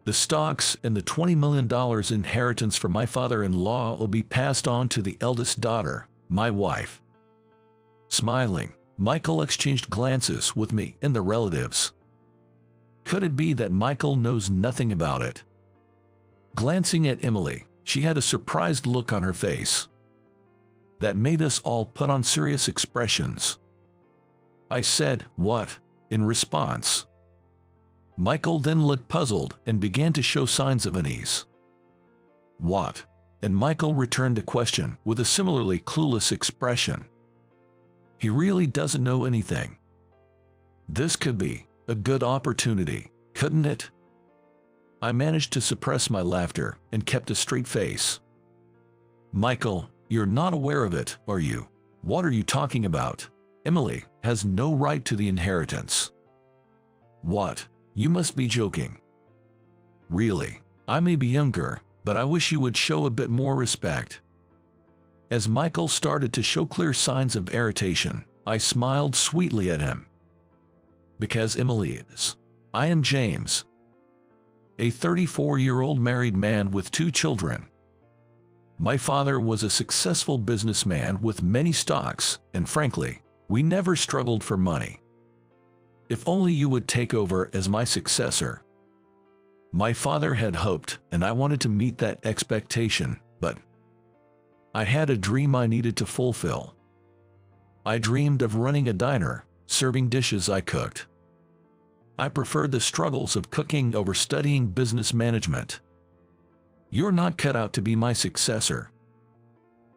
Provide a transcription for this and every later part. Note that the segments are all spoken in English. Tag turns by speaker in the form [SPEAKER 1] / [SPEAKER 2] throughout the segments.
[SPEAKER 1] The stocks and the $20 million inheritance from my father-in-law will be passed on to the eldest daughter, my wife. Smiling, Michael exchanged glances with me and the relatives. Could it be that Michael knows nothing about it? Glancing at Emily, she had a surprised look on her face that made us all put on serious expressions. I said, "What?" in response. Michael then looked puzzled and began to show signs of unease. "What?" And Michael returned the question with a similarly clueless expression. He really doesn't know anything. This could be a good opportunity, couldn't it? I managed to suppress my laughter and kept a straight face. "Michael, you're not aware of it, are you? What are you talking about? Emily has no right to the inheritance." "What? You must be joking." "Really, I may be younger, but I wish you would show a bit more respect." As Michael started to show clear signs of irritation, I smiled sweetly at him. "Because Emily is. I am James, a 34-year-old married man with 2 children. My father was a successful businessman with many stocks, and frankly, we never struggled for money. If only you would take over as my successor." My father had hoped, and I wanted to meet that expectation, but I had a dream I needed to fulfill. I dreamed of running a diner, serving dishes I cooked. I preferred the struggles of cooking over studying business management. "You're not cut out to be my successor."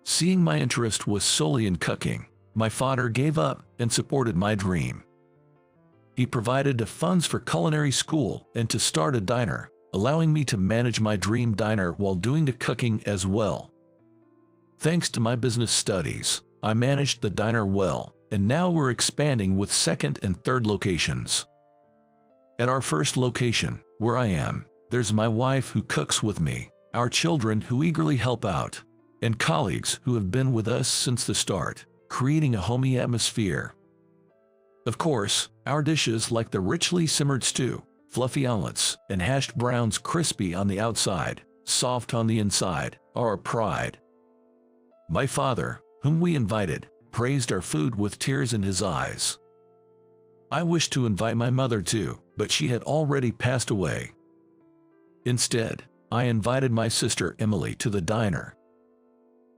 [SPEAKER 1] Seeing my interest was solely in cooking, my father gave up and supported my dream. He provided the funds for culinary school and to start a diner, allowing me to manage my dream diner while doing the cooking as well. Thanks to my business studies, I managed the diner well, and now we're expanding with 2nd and 3rd locations. At our 1st location, where I am, there's my wife who cooks with me, our children who eagerly help out, and colleagues who have been with us since the start, creating a homey atmosphere. Of course, our dishes like the richly simmered stew, fluffy omelets, and hashed browns crispy on the outside, soft on the inside, are our pride. My father, whom we invited, praised our food with tears in his eyes. I wished to invite my mother too, but she had already passed away. Instead, I invited my sister Emily to the diner.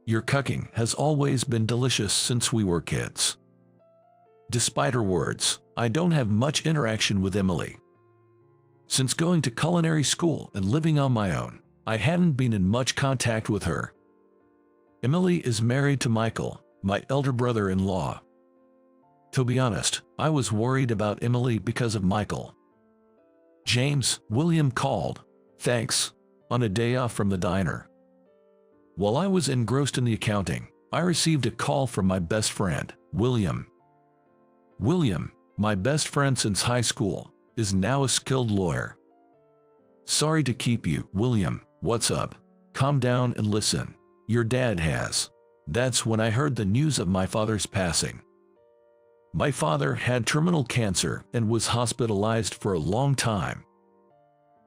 [SPEAKER 1] "Your cooking has always been delicious since we were kids." Despite her words, I don't have much interaction with Emily. Since going to culinary school and living on my own, I hadn't been in much contact with her. Emily is married to Michael, my elder brother-in-law. To be honest, I was worried about Emily because of Michael. "James," William called, "Thanks," on a day off from the diner. While I was engrossed in the accounting, I received a call from my best friend, William. William, my best friend since high school, is now a skilled lawyer. "Sorry to keep you, William. What's up? Calm down and listen. Your dad has." That's when I heard the news of my father's passing. My father had terminal cancer and was hospitalized for a long time.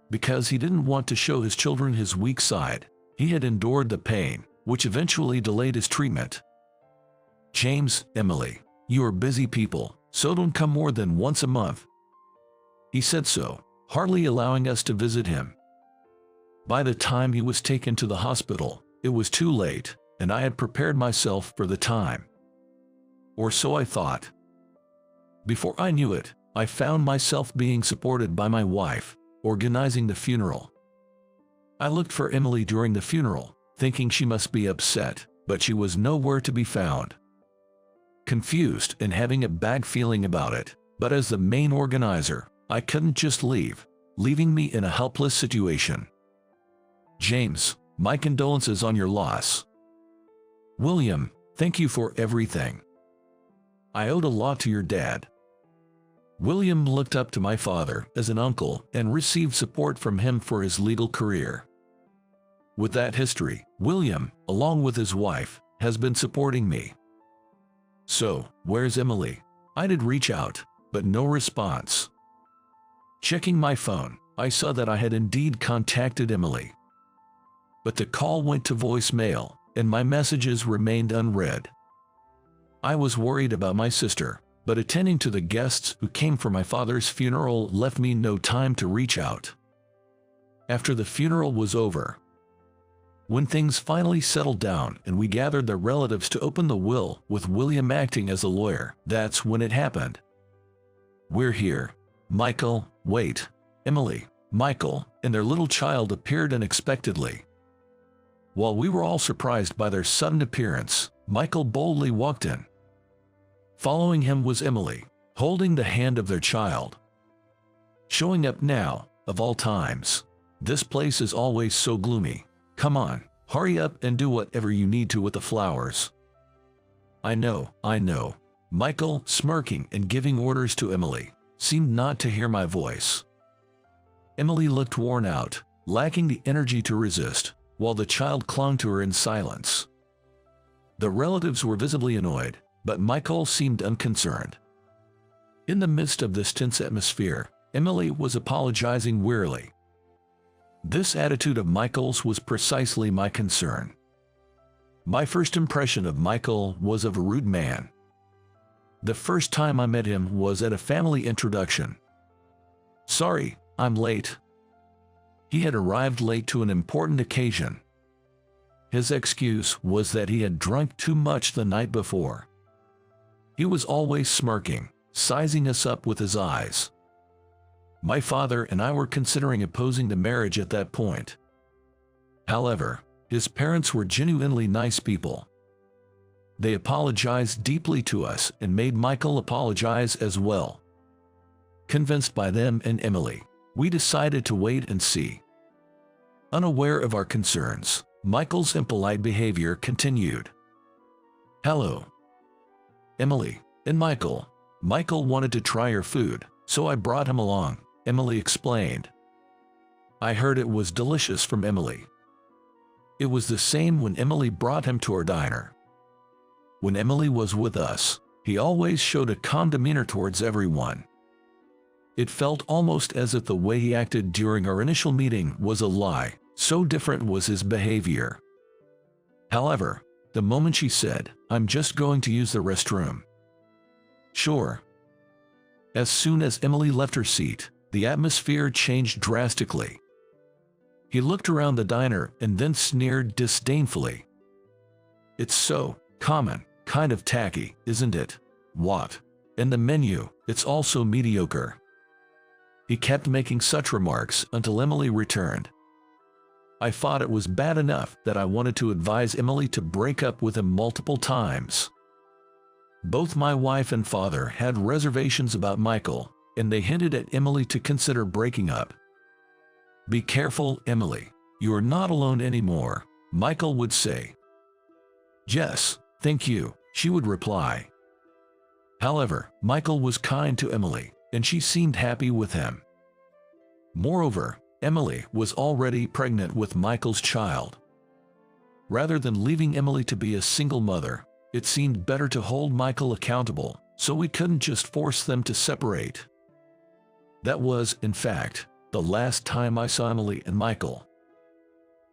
[SPEAKER 1] Because he didn't want to show his children his weak side, he had endured the pain, which eventually delayed his treatment. "James, Emily, you are busy people, so don't come more than once a month." He said so, hardly allowing us to visit him. By the time he was taken to the hospital, it was too late, and I had prepared myself for the time. Or so I thought. Before I knew it, I found myself being supported by my wife, organizing the funeral. I looked for Emily during the funeral, thinking she must be upset, but she was nowhere to be found. Confused and having a bad feeling about it, but as the main organizer, I couldn't just leave, leaving me in a helpless situation. "James, my condolences on your loss." "William, thank you for everything. I owed a lot to your dad." William looked up to my father as an uncle and received support from him for his legal career. With that history, William, along with his wife, has been supporting me. "So, where's Emily?" I did reach out, but no response. Checking my phone, I saw that I had indeed contacted Emily. But the call went to voicemail, and my messages remained unread. I was worried about my sister, but attending to the guests who came for my father's funeral left me no time to reach out. After the funeral was over, when things finally settled down and we gathered the relatives to open the will with William acting as a lawyer, that's when it happened. "We're here. Michael, wait. Emily, Michael, and their little child appeared unexpectedly. While we were all surprised by their sudden appearance, Michael boldly walked in. Following him was Emily, holding the hand of their child. Showing up now, of all times. This place is always so gloomy. Come on, hurry up and do whatever you need to with the flowers." I know. Michael, smirking and giving orders to Emily, seemed not to hear my voice. Emily looked worn out, lacking the energy to resist, while the child clung to her in silence. The relatives were visibly annoyed, but Michael seemed unconcerned. In the midst of this tense atmosphere, Emily was apologizing wearily. This attitude of Michael's was precisely my concern. My first impression of Michael was of a rude man. The first time I met him was at a family introduction. "Sorry, I'm late." He had arrived late to an important occasion. His excuse was that he had drunk too much the night before. He was always smirking, sizing us up with his eyes. My father and I were considering opposing the marriage at that point. However, his parents were genuinely nice people. They apologized deeply to us and made Michael apologize as well. Convinced by them and Emily, we decided to wait and see. Unaware of our concerns, Michael's impolite behavior continued. "Hello, Emily and Michael. Michael wanted to try your food, so I brought him along," Emily explained. I heard it was delicious from Emily. It was the same when Emily brought him to our diner. When Emily was with us, he always showed a calm demeanor towards everyone. It felt almost as if the way he acted during our initial meeting was a lie, so different was his behavior. However, the moment she said, "I'm just going to use the restroom." "Sure." As soon as Emily left her seat, the atmosphere changed drastically. He looked around the diner and then sneered disdainfully. "It's so common, kind of tacky, isn't it? What? And the menu, it's also mediocre." He kept making such remarks until Emily returned. I thought it was bad enough that I wanted to advise Emily to break up with him multiple times. Both my wife and father had reservations about Michael, and they hinted at Emily to consider breaking up. "Be careful, Emily. You are not alone anymore," Michael would say. "Yes, thank you," she would reply. However, Michael was kind to Emily, and she seemed happy with him. Moreover, Emily was already pregnant with Michael's child. Rather than leaving Emily to be a single mother, it seemed better to hold Michael accountable, so we couldn't just force them to separate. That was, in fact, the last time I saw Emily and Michael.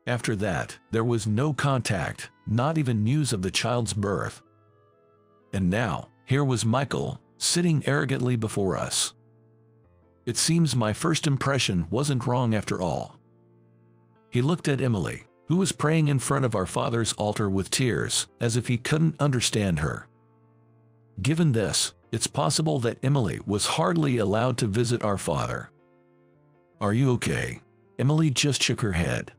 [SPEAKER 1] After that, there was no contact, not even news of the child's birth. And now, here was Michael, sitting arrogantly before us. It seems my first impression wasn't wrong after all. He looked at Emily, who was praying in front of our father's altar with tears, as if he couldn't understand her. Given this, it's possible that Emily was hardly allowed to visit our father. "Are you okay?" Emily just shook her head.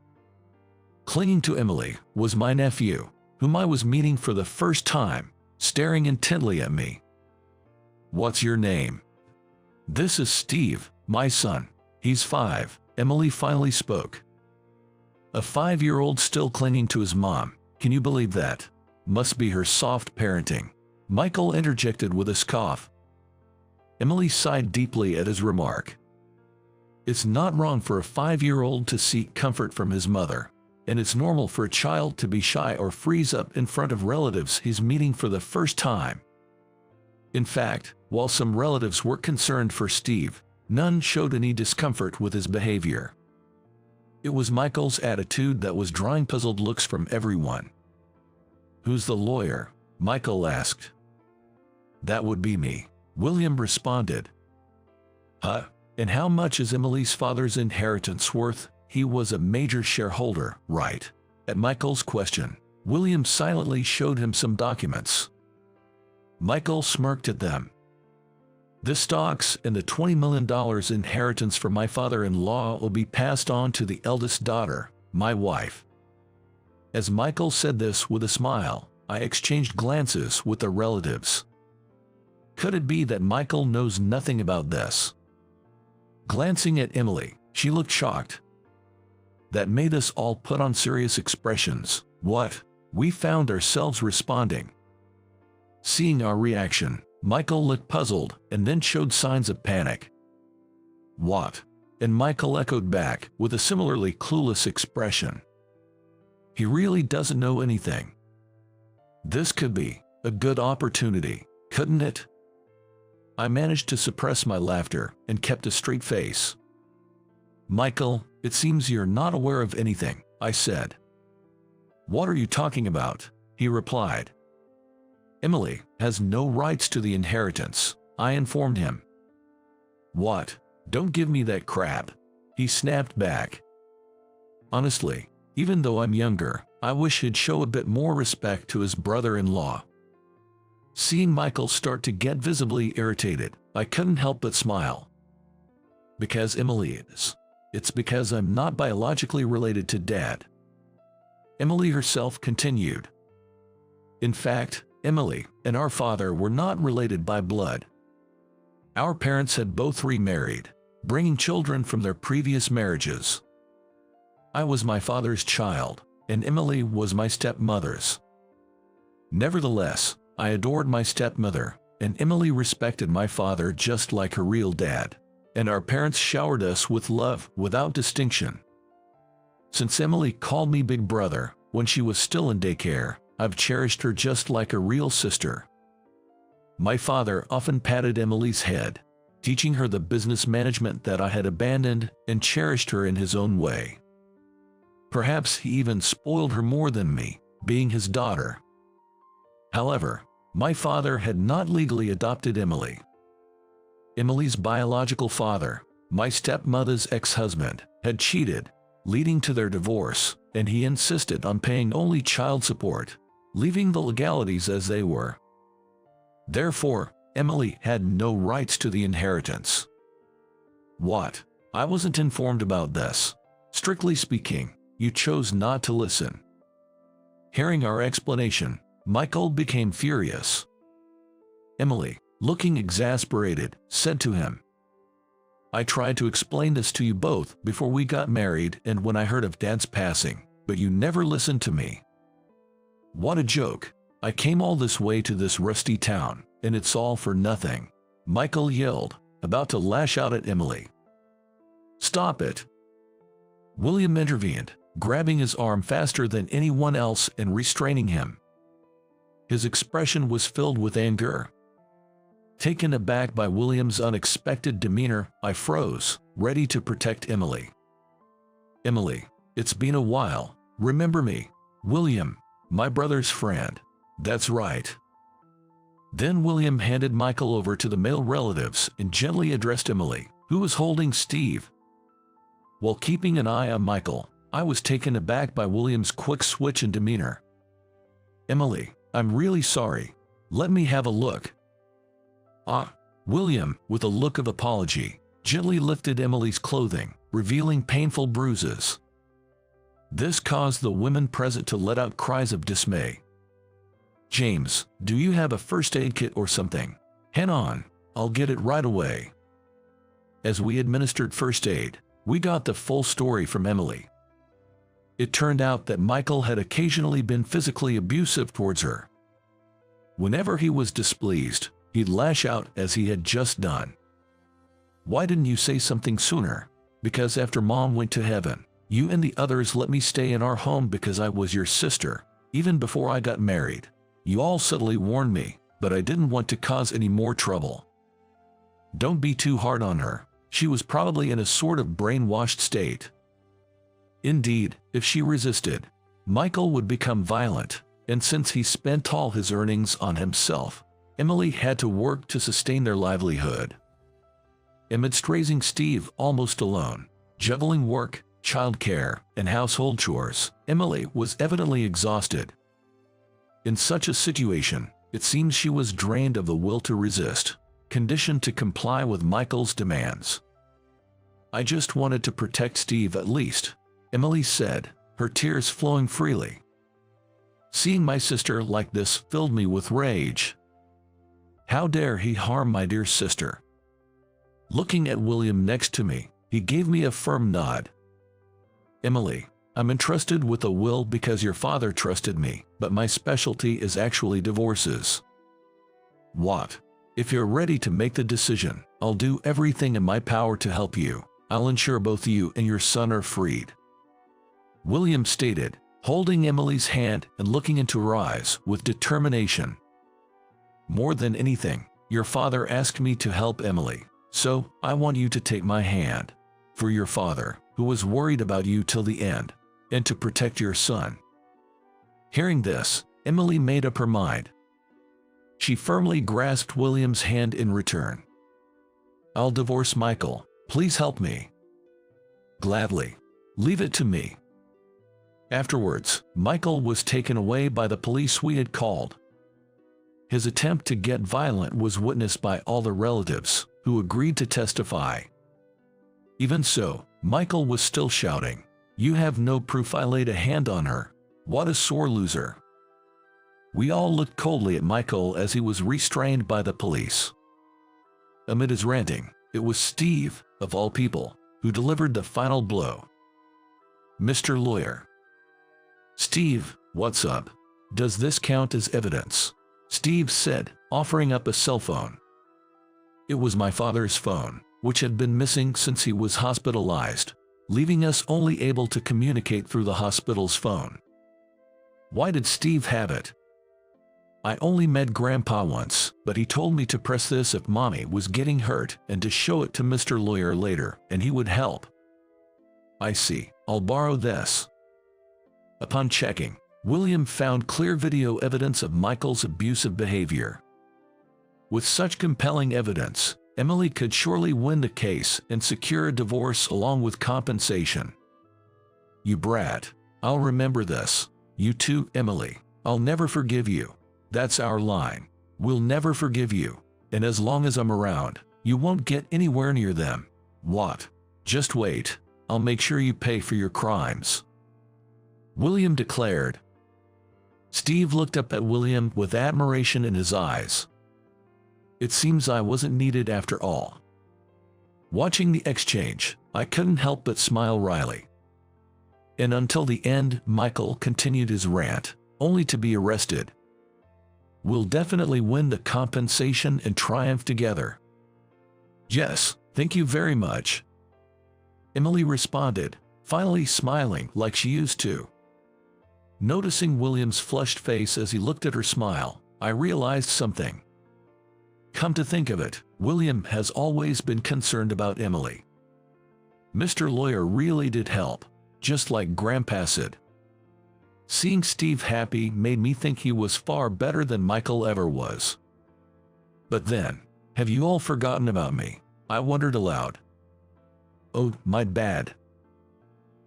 [SPEAKER 1] Clinging to Emily was my nephew, whom I was meeting for the first time, staring intently at me. "What's your name?" "This is Steve, my son. He's 5, Emily finally spoke. A 5-year-old still clinging to his mom. Can you believe that? Must be her soft parenting," Michael interjected with a scoff. Emily sighed deeply at his remark. It's not wrong for a 5-year-old to seek comfort from his mother, and it's normal for a child to be shy or freeze up in front of relatives he's meeting for the first time. In fact, while some relatives were concerned for Steve, None showed any discomfort with his behavior. It was Michael's attitude that was drawing puzzled looks from everyone. "Who's the lawyer?" Michael asked. "That would be me," William responded. "Huh? And how much is Emily's father's inheritance worth? He was a major shareholder, right?" At Michael's question, William silently showed him some documents. Michael smirked at them. "The stocks and the $20 million inheritance from my father-in-law will be passed on to the eldest daughter, my wife." As Michael said this with a smile, I exchanged glances with the relatives. Could it be that Michael knows nothing about this? Glancing at Emily, she looked shocked. That made us all put on serious expressions. What? We found ourselves responding. Seeing our reaction, Michael looked puzzled and then showed signs of panic. "What?" And Michael echoed back with a similarly clueless expression. He really doesn't know anything. This could be a good opportunity, couldn't it? I managed to suppress my laughter and kept a straight face. "Michael, it seems you're not aware of anything," I said. "What are you talking about?" he replied. "Emily has no rights to the inheritance," I informed him. "What? Don't give me that crap," he snapped back. Honestly, even though I'm younger, I wish he'd show a bit more respect to his brother-in-law. Seeing Michael start to get visibly irritated, I couldn't help but smile. "Because Emily is. It's because I'm not biologically related to Dad," Emily herself continued. "In fact, Emily and our father were not related by blood. Our parents had both remarried, bringing children from their previous marriages. I was my father's child, and Emily was my stepmother's. Nevertheless, I adored my stepmother, and Emily respected my father just like her real dad, and our parents showered us with love without distinction. Since Emily called me Big Brother when she was still in daycare, I've cherished her just like a real sister. My father often patted Emily's head, teaching her the business management that I had abandoned, and cherished her in his own way. Perhaps he even spoiled her more than me, being his daughter. However, my father had not legally adopted Emily. Emily's biological father, my stepmother's ex-husband, had cheated, leading to their divorce, and he insisted on paying only child support, leaving the legalities as they were. Therefore, Emily had no rights to the inheritance." "What? I wasn't informed about this. Strictly speaking, you chose not to listen." Hearing our explanation, Michael became furious. Emily, looking exasperated, said to him, "I tried to explain this to you both before we got married and when I heard of Dad's passing, but you never listened to me. What a joke. I came all this way to this rusty town, and it's all for nothing," Michael yelled, about to lash out at Emily. "Stop it." William intervened, grabbing his arm faster than anyone else and restraining him. His expression was filled with anger. Taken aback by William's unexpected demeanor, I froze, ready to protect Emily. "Emily, it's been a while. Remember me, William, my brother's friend." "That's right." Then William handed Michael over to the male relatives and gently addressed Emily, who was holding Steve. While keeping an eye on Michael, I was taken aback by William's quick switch in demeanor. "Emily, I'm really sorry. Let me have a look." William, with a look of apology, gently lifted Emily's clothing, revealing painful bruises. This caused the women present to let out cries of dismay. "James, do you have a first aid kit or something?" "Hang on, I'll get it right away." As we administered first aid, we got the full story from Emily. It turned out that Michael had occasionally been physically abusive towards her. Whenever he was displeased, he'd lash out as he had just done. "Why didn't you say something sooner?" "Because after Mom went to heaven, you and the others let me stay in our home because I was your sister, even before I got married. You all subtly warned me, but I didn't want to cause any more trouble." "Don't be too hard on her. she was probably in a sort of brainwashed state. Indeed, if she resisted, Michael would become violent, and since he spent all his earnings on himself, Emily had to work to sustain their livelihood. Amidst raising Steve almost alone, juggling work, childcare, and household chores, Emily was evidently exhausted. In such a situation, it seems she was drained of the will to resist, conditioned to comply with Michael's demands. "I just wanted to protect Steve at least," Emily said, her tears flowing freely. "Seeing my sister like this filled me with rage. How dare he harm my dear sister?" Looking at William next to me, he gave me a firm nod. "Emily, I'm entrusted with a will because your father trusted me, but my specialty is actually divorces. What? If you're ready to make the decision, I'll do everything in my power to help you. I'll ensure both you and your son are freed," William stated, holding Emily's hand and looking into her eyes with determination. "More than anything, your father asked me to help Emily, so I want you to take my hand. For your father, who was worried about you till the end, and to protect your son." Hearing this, Emily made up her mind. She firmly grasped William's hand in return. "I'll divorce Michael. Please help me." "Gladly. Leave it to me." Afterwards, Michael was taken away by the police we had called. His attempt to get violent was witnessed by all the relatives, who agreed to testify. Even so, Michael was still shouting, "You have no proof I laid a hand on her. What a sore loser." We all looked coldly at Michael as he was restrained by the police. Amid his ranting, it was Steve, of all people, who delivered the final blow. "Mr. Lawyer." "Steve, what's up? Does this count as evidence?" Steve said, offering up a cell phone. It was my father's phone, which had been missing since he was hospitalized, leaving us only able to communicate through the hospital's phone. Why did Steve have it? "I only met Grandpa once, but he told me to press this if Mommy was getting hurt and to show it to Mr. Lawyer later, and he would help." "I see. I'll borrow this." Upon checking, William found clear video evidence of Michael's abusive behavior. With such compelling evidence, Emily could surely win the case and secure a divorce along with compensation. "You brat. I'll remember this. You too, Emily. I'll never forgive you. That's our line. We'll never forgive you. And as long as I'm around, you won't get anywhere near them. What? Just wait. I'll make sure you pay for your crimes," William declared. Steve looked up at William with admiration in his eyes. It seems I wasn't needed after all. Watching the exchange, I couldn't help but smile wryly. And until the end, Michael continued his rant, only to be arrested. "We'll definitely win the compensation and triumph together." "Yes, thank you very much," Emily responded, finally smiling like she used to. Noticing William's flushed face as he looked at her smile, I realized something. Come to think of it, William has always been concerned about Emily. Mr. Lawyer really did help, just like Grandpa said. Seeing Steve happy made me think he was far better than Michael ever was. But then, have you all forgotten about me? I wondered aloud. Oh, my bad.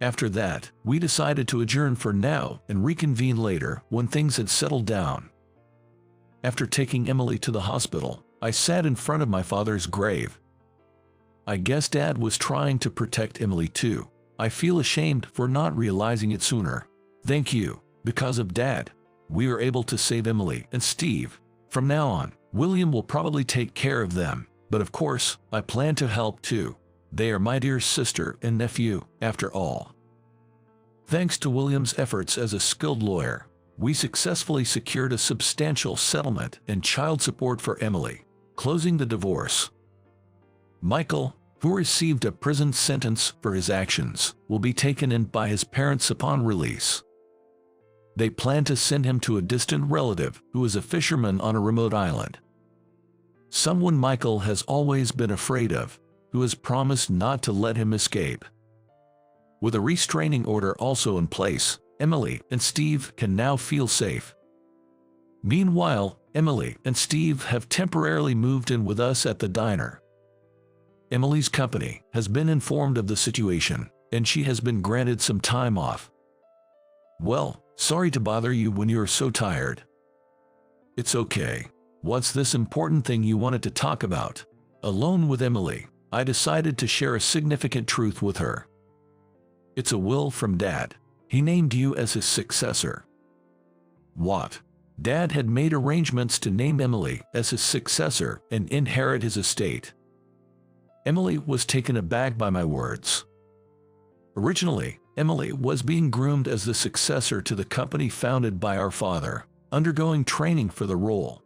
[SPEAKER 1] After that, we decided to adjourn for now and reconvene later when things had settled down. After taking Emily to the hospital, I sat in front of my father's grave. I guess Dad was trying to protect Emily too. I feel ashamed for not realizing it sooner. Thank you. Because of Dad, we were able to save Emily and Steve. From now on, William will probably take care of them, but of course, I plan to help too. They are my dear sister and nephew, after all. Thanks to William's efforts as a skilled lawyer, we successfully secured a substantial settlement and child support for Emily, closing the divorce. Michael, who received a prison sentence for his actions, will be taken in by his parents upon release. They plan to send him to a distant relative who is a fisherman on a remote island. Someone Michael has always been afraid of, who has promised not to let him escape. With a restraining order also in place, Emily and Steve can now feel safe. Meanwhile, Emily and Steve have temporarily moved in with us at the diner. Emily's company has been informed of the situation, and she has been granted some time off. Well, sorry to bother you when you're so tired. It's okay. What's this important thing you wanted to talk about? Alone with Emily, I decided to share a significant truth with her. It's a will from Dad. He named you as his successor. What? Dad had made arrangements to name Emily as his successor and inherit his estate. Emily was taken aback by my words. Originally, Emily was being groomed as the successor to the company founded by our father, undergoing training for the role.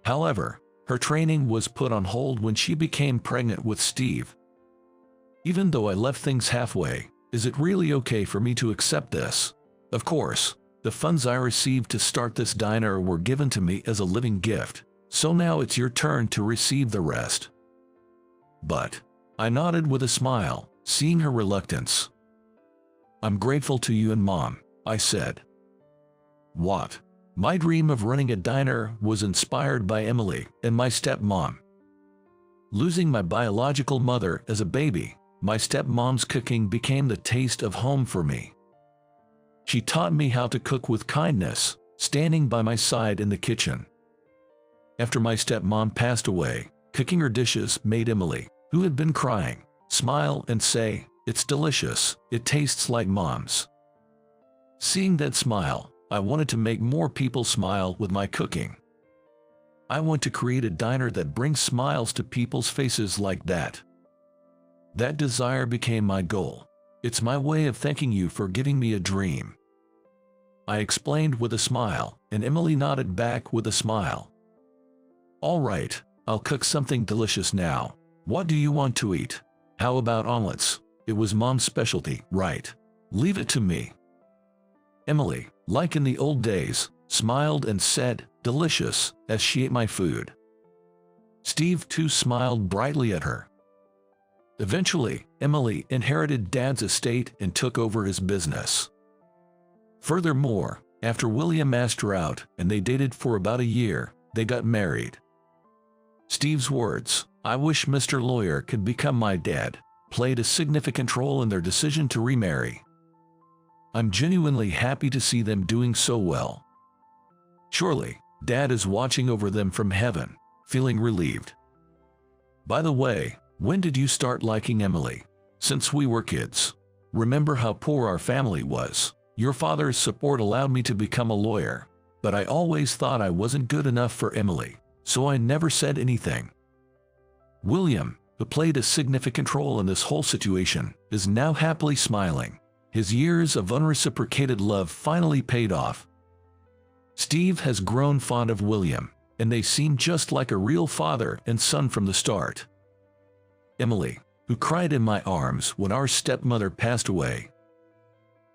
[SPEAKER 1] However, her training was put on hold when she became pregnant with Steve. Even though I left things halfway, is it really okay for me to accept this? Of course, the funds I received to start this diner were given to me as a living gift, so now it's your turn to receive the rest. But I nodded with a smile, seeing her reluctance. I'm grateful to you and Mom, I said. What? My dream of running a diner was inspired by Emily and my stepmom. Losing my biological mother as a baby, my stepmom's cooking became the taste of home for me. She taught me how to cook with kindness, standing by my side in the kitchen. After my stepmom passed away, cooking her dishes made Emily, who had been crying, smile and say, "It's delicious, it tastes like Mom's." Seeing that smile, I wanted to make more people smile with my cooking. I want to create a diner that brings smiles to people's faces like that. That desire became my goal. It's my way of thanking you for giving me a dream. I explained with a smile, and Emily nodded back with a smile. All right, I'll cook something delicious now. What do you want to eat? How about omelets? It was Mom's specialty, right? Leave it to me. Emily, like in the old days, smiled and said, "Delicious," as she ate my food. Steve too smiled brightly at her. Eventually, Emily inherited Dad's estate and took over his business. Furthermore, after William asked her out and they dated for about a year, they got married. Steve's words, "I wish Mr. Lawyer could become my dad," played a significant role in their decision to remarry. I'm genuinely happy to see them doing so well. Surely, Dad is watching over them from heaven, feeling relieved. By the way, when did you start liking Emily? Since we were kids. Remember how poor our family was? Your father's support allowed me to become a lawyer, but I always thought I wasn't good enough for Emily, so I never said anything. William, who played a significant role in this whole situation, is now happily smiling. His years of unreciprocated love finally paid off. Steve has grown fond of William, and they seem just like a real father and son from the start. Emily, who cried in my arms when our stepmother passed away.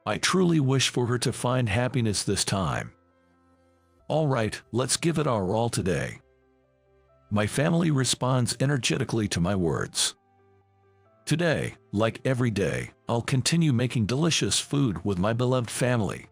[SPEAKER 1] I truly wish for her to find happiness this time. All right, let's give it our all today. My family responds energetically to my words. Today, like every day, I'll continue making delicious food with my beloved family,